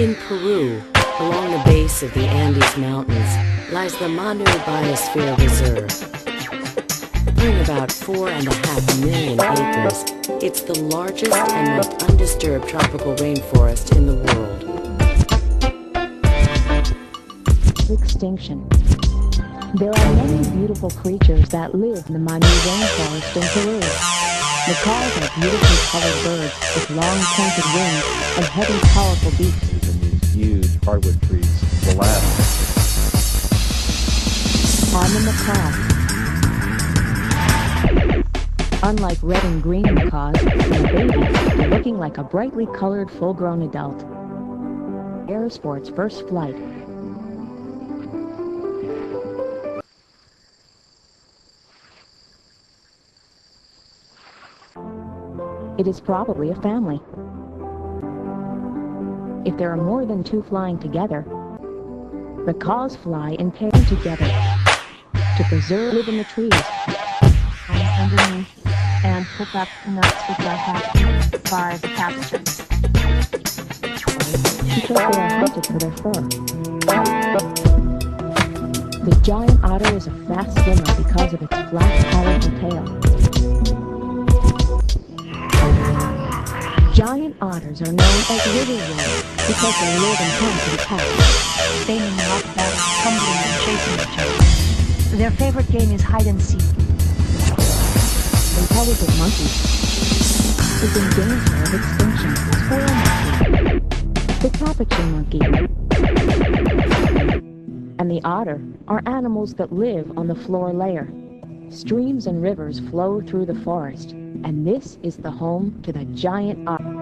In Peru, along the base of the Andes Mountains, lies the Manu Biosphere Reserve. Covering about 4.5 million acres, it's the largest and most undisturbed tropical rainforest in the world. Extinction. There are many beautiful creatures that live in the Manu rainforest in Peru. Macaws are beautifully colored birds with long pointed wings and heavy, powerful beaks. In these huge hardwood trees, the last. On the macaw. Unlike red and green macaws, the baby is looking like a brightly colored full-grown adult. Air sports first flight. It is probably a family. If there are more than two flying together, macaws fly in pairs together to preserve live in the trees. Underneath and pick up nuts which are hatched by the capsters. Because they are hunted for their fur. The giant otter is a fast swimmer because of its flat, powerful tail. Giant otters are known as river wolves because they live in tents and packs. Feigning off that, tumbling and chasing each other. Their favorite game is hide and seek. Intelligent monkeys is in danger of extinction. Squirrel monkey, the capuchin monkey, and the otter are animals that live on the floor layer. Streams and rivers flow through the forest, and this is the home to the giant otter.